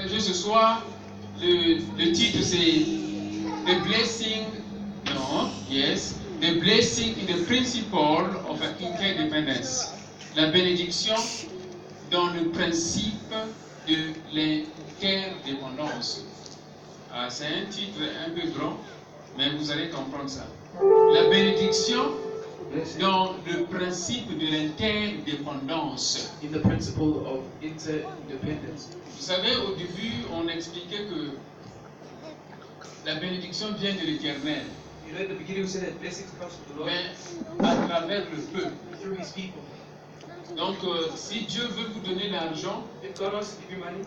partager ce soir. Le titre c'est The Blessing, non, yes, The Blessing in the Principle of Interdependence. La bénédiction dans le principe de l'interdépendance. Ah, c'est un titre un peu grand, mais vous allez comprendre ça. La bénédiction dans le principe de l'interdépendance. In the principle of interdependence. Vous savez, au début, on expliquait que la bénédiction vient de l'Éternel, You know, at the beginning we said that blessings comes from the Lord mais à travers le peuple. through His people. Donc, si Dieu veut vous donner l'argent, If God wants to give you money,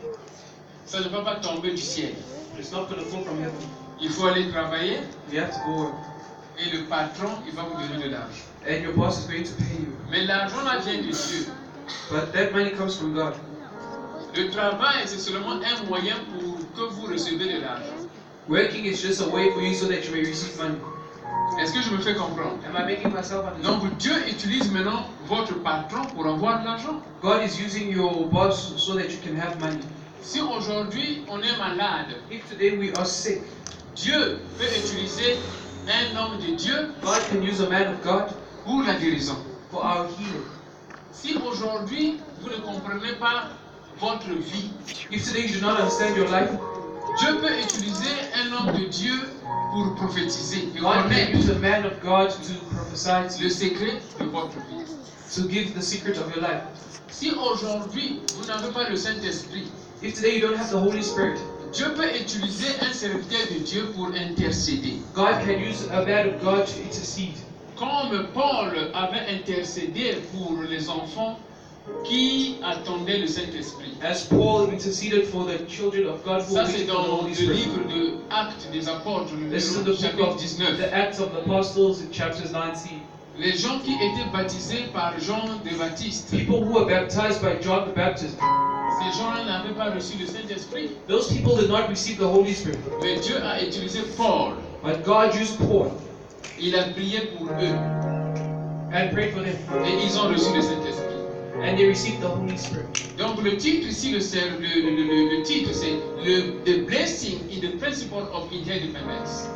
ça ne va pas tomber du ciel. it's not going to fall from heaven. Il faut aller travailler You have to go work, et le patron, il va vous donner de l'argent. and your boss is going to pay you. Mais l'argent là vient de Dieu. But that money comes from God. Le travail, c'est seulement un moyen pour que vous recevez de l'argent. Working is just a way for you so that you may receive money. Est-ce que je me fais comprendre? Am I making myself understand? Donc Dieu utilise maintenant votre patron pour avoir de l'argent. God is using your boss so that you can have money. Si aujourd'hui on est malade, If today we are sick, Dieu peut utiliser un homme de Dieu God can use a man of God pour la guérison. for our healing. Si aujourd'hui vous ne comprenez pas votre vie, If today you do not understand your life, Dieu peut utiliser un homme de Dieu pour prophétiser et God can connaître use a man of God to prophesy to le you, secret de votre vie. to give the secret of your life. Si aujourd'hui vous n'avez pas le Saint-Esprit, If today you don't have the Holy Spirit, Dieu peut utiliser un serviteur de Dieu pour intercéder. God can use a man of God to intercede. Comme Paul avait intercédé pour les enfants qui attendaient le Saint-Esprit. As Paul interceded for the children of God who Ça, waited c'est for the dans Holy le Spirit. livre de Actes des Apôtres, le This is in the book chapitre of 19. the Acts of the Apostles in chapters 19. Les gens qui étaient baptisés par Jean le Baptiste, People who were baptized by John the Baptist, ces gens-là n'avaient pas reçu le Saint-Esprit. those people did not receive the Holy Spirit. Mais Dieu a utilisé Paul. But God used Paul Il a prié pour eux and prayed for them. et ils ont reçu le Saint-Esprit. And they received the Holy Spirit. Donc le titre ici, le titre c'est The Blessing in the Principle of Interdependence.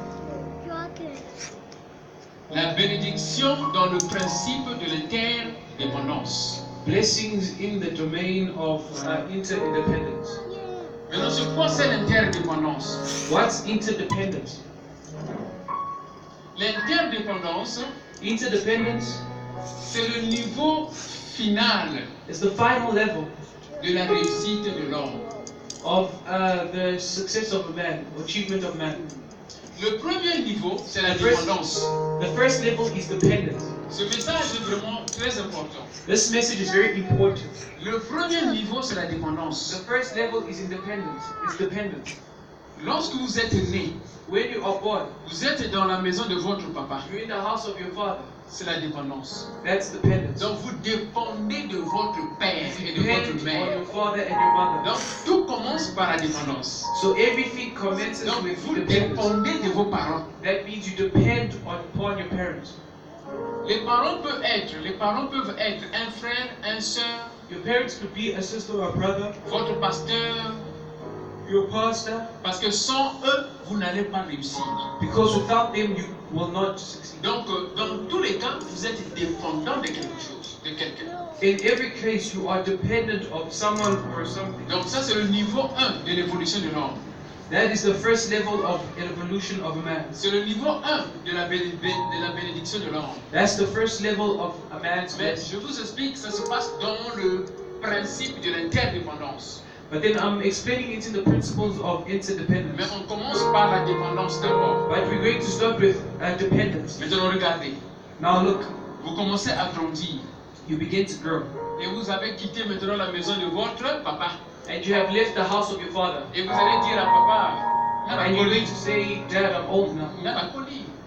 La bénédiction dans le principe de l'interdépendance. Blessings in the domain of interdependence. Maintenant, c'est quoi c'est l'interdépendance? What's interdependence? L'interdépendance, Interdependence c'est le niveau final is the final level de la réussite de l'homme. of the success of a man, achievement of man. Le premier niveau, c'est la The first- dépendance. The first level is dependence. Ce message est vraiment très important. This message is very important. Le premier niveau, c'est la The dépendance. first level is independence. It's dependence. Lorsque vous êtes né, When you are born, vous êtes dans la maison de votre papa. you're in the house of your father. C'est la dépendance. That's dependence. Donc vous dépendez de votre père et de Depend votre on mère. your father and your mother. Donc tout commence par la dépendance. So everything commences Donc with vous dependence. dépendez de vos parents. That means you depend upon your parents. Les parents peuvent être un frère, un soeur, Your parents could be a sister or a brother, votre pasteur, your pastor, parce que sans eux, vous n'allez pas réussir. because without them you will not succeed. Donc, dans tous les cas, vous êtes dépendant de quelque chose, de quelqu'un. In every case, you are dependent of someone or something. Donc, ça, c'est le niveau 1 de l'évolution de l'homme. That is the first level of evolution of a man. C'est le niveau 1 de la bénédiction de l'homme. That's the first level of a man's Mais blessing. je vous explique, ça se passe dans le principe de l'interdépendance. But then I'm explaining it in the principles of Mais interdependence. on commence par la dépendance d'abord. But we're going to start with dependence. Maintenant, regardez. Now look, Vous commencez à grandir. you begin to grow. Et vous avez quitté maintenant la maison de votre papa. And you have left the house of your father. Et vous allez dire à papa, And you're going to say, Dad, I'm old now.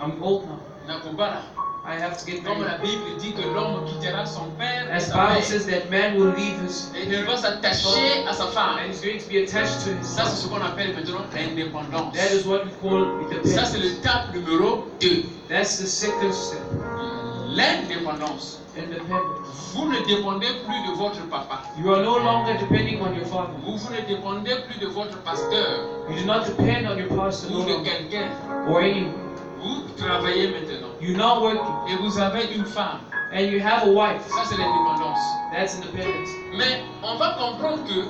I'm old now. I have to get Comme la married. Bible dit que l'homme quittera son père et As sa Bible mère. says that man will leave his Et il va s'attacher à sa femme. and he's going to be attached to his Ça, c'est son. ce qu'on appelle maintenant l'indépendance. That is what we call Ça, c'est independence. l'étape numéro 2. That's the second step. L'indépendance. Independence. Vous ne dépendez plus de votre papa. You are no longer depending on your father. Vous ne dépendez plus de votre pasteur. You do not depend on your pastor Ou de quelqu'un. or anyone. Vous travaillez maintenant. You're not working. Et vous avez une femme. And you have a wife. Ça, c'est l'indépendance. That's independence. Mais on va comprendre que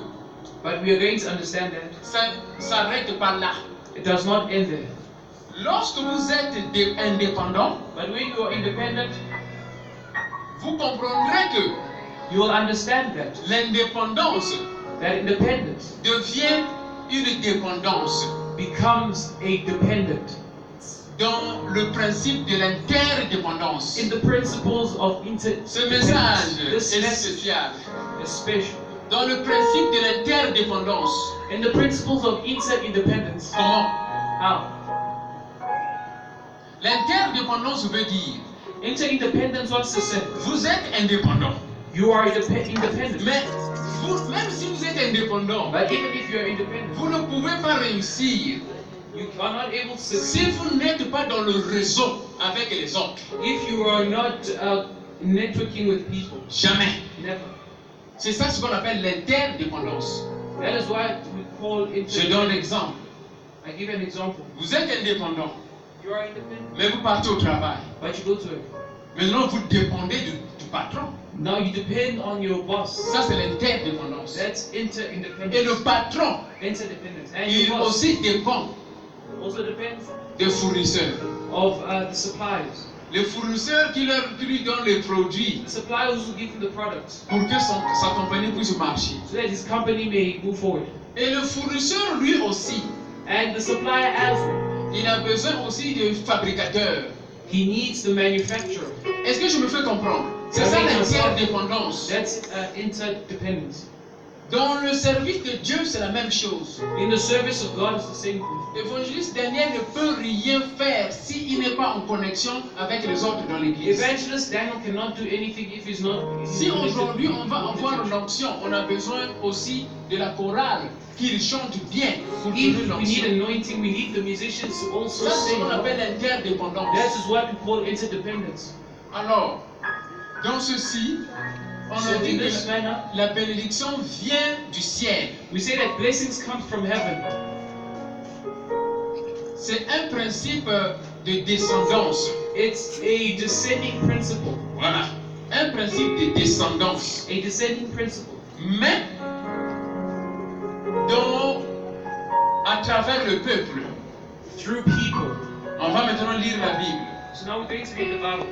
But we are going to understand that ça ne s'arrête pas là. it does not end there. Lorsque vous êtes indépendant, But when you are independent, vous comprendrez que you will understand that l'indépendance independence devient une dépendance becomes a dependent dans le principe de l'interdépendance. in the principles of Ce message This est message spécial. is special. Dans le principe de l'interdépendance. In the principles of interdependence. Comment? How? L'interdépendance veut dire Interdependence wants to say vous êtes indépendant. you are independent. Mais vous, même si vous êtes indépendant, But even if you are independent, vous ne pouvez pas réussir you are not able to si succeed vous n'êtes pas dans le réseau avec les autres. if you are not networking with people. Jamais. Never. C'est ça ce qu'on appelle l'interdépendance. That is why we call Je donne l'exemple. I give an example. Vous êtes indépendant, You are independent, mais vous partez au travail. but you go to it. Maintenant, vous dépendez du patron. Now you depend on your boss. Ça, c'est l'interdépendance. That's Et interdependence. le patron, Interdependence. And il your boss aussi dépend also depends des fournisseurs. of the suppliers. Les fournisseurs qui lui donnent les produits The suppliers who give him the products pour que sa compagnie puisse marcher. so that his company may move forward. Et le fournisseur, lui aussi, And the supplier as well, il a besoin aussi de fabricateurs. he needs the manufacturer. Est-ce que je me fais comprendre? C'est ça l'interdépendance. That's interdependence. Dans le service de Dieu, c'est la même chose. In the service of God, it's the same thing. L'évangéliste Daniel ne peut rien faire s'il n'est pas en connexion avec les autres dans l'église. Evangelist Daniel cannot do anything if he's not. Si aujourd'hui on va avoir l'onction, on a besoin aussi de la chorale qui chante bien pour donner If we need l'onction. anointing, we need the musicians to also Ça, c'est ce sing. qu'on appelle l'interdépendance. That is what we call interdependence. Alors, dans ceci, on So a dit in que this manner, la bénédiction vient du ciel. we say that blessings come from heaven. C'est un principe de descendance. It's a descending principle. Voilà. Un principe de descendance. A descending principle. Mais, à travers le peuple, Through people. on va maintenant lire la Bible. So now we're going to read the Bible.